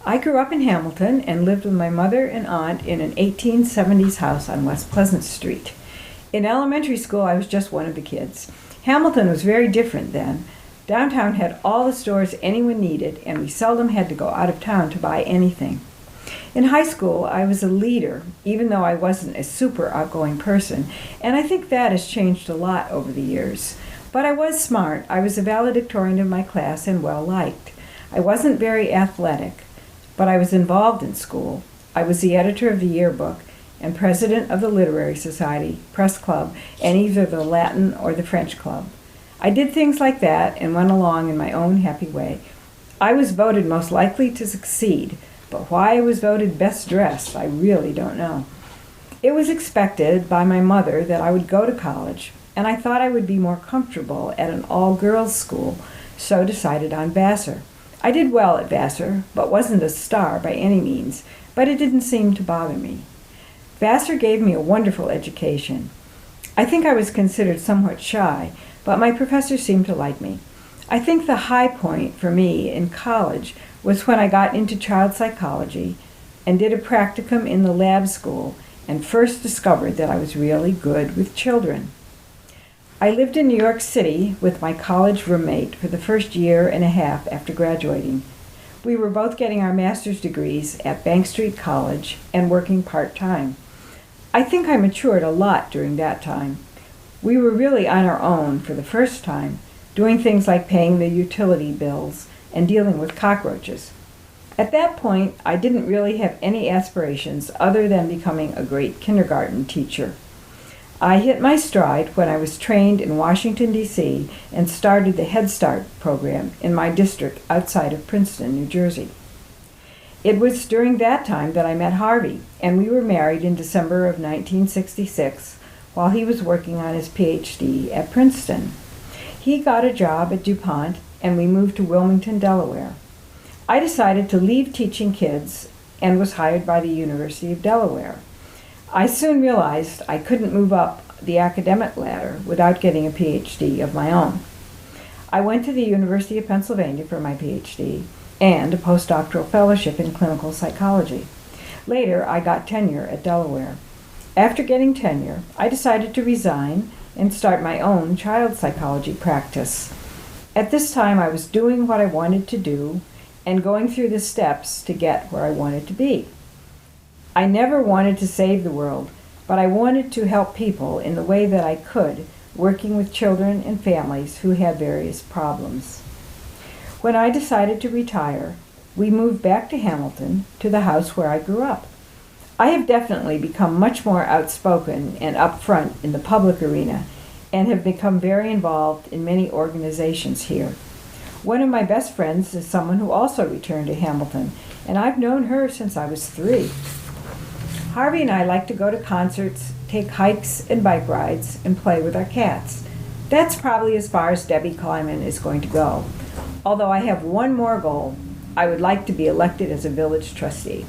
I grew up in Hamilton and lived with my mother and aunt in an 1870s house on West Pleasant Street. In elementary school, I was just one of the kids. Hamilton was very different then. Downtown had all the stores anyone needed, and we seldom had to go out of town to buy anything. In high school, I was a leader, even though I wasn't a super outgoing person, and I think that has changed a lot over the years. But I was smart. I was a valedictorian of my class and well-liked. I wasn't very athletic, but I was involved in school. I was the editor of the yearbook and president of the Literary Society, Press Club, and either the Latin or the French Club. I did things like that and went along in my own happy way. I was voted most likely to succeed, but why I was voted best dressed, I really don't know. It was expected by my mother that I would go to college, and I thought I would be more comfortable at an all-girls school, so decided on Vassar. I did well at Vassar, but wasn't a star by any means, but it didn't seem to bother me. Vassar gave me a wonderful education. I think I was considered somewhat shy, but my professors seemed to like me. I think the high point for me in college was when I got into child psychology and did a practicum in the lab school and first discovered that I was really good with children. I lived in New York City with my college roommate for the first year and a half after graduating. We were both getting our master's degrees at Bank Street College and working part-time. I think I matured a lot during that time. We were really on our own for the first time, doing things like paying the utility bills and dealing with cockroaches. At that point, I didn't really have any aspirations other than becoming a great kindergarten teacher. I hit my stride when I was trained in Washington, D.C. and started the Head Start program in my district outside of Princeton, New Jersey. It was during that time that I met Harvey, and we were married in December of 1966 while he was working on his Ph.D. at Princeton. He got a job at DuPont, and we moved to Wilmington, Delaware. I decided to leave teaching kids and was hired by the University of Delaware. I soon realized I couldn't move up the academic ladder without getting a PhD of my own. I went to the University of Pennsylvania for my PhD and a postdoctoral fellowship in clinical psychology. Later, I got tenure at Delaware. After getting tenure, I decided to resign and start my own child psychology practice. At this time, I was doing what I wanted to do and going through the steps to get where I wanted to be. I never wanted to save the world, but I wanted to help people in the way that I could, working with children and families who had various problems. When I decided to retire, we moved back to Hamilton, to the house where I grew up. I have definitely become much more outspoken and upfront in the public arena and have become very involved in many organizations here. One of my best friends is someone who also returned to Hamilton, and I've known her since I was 3. Harvey and I like to go to concerts, take hikes and bike rides, and play with our cats. That's probably as far as Debbie Kleiman is going to go. Although I have one more goal. I would like to be elected as a village trustee.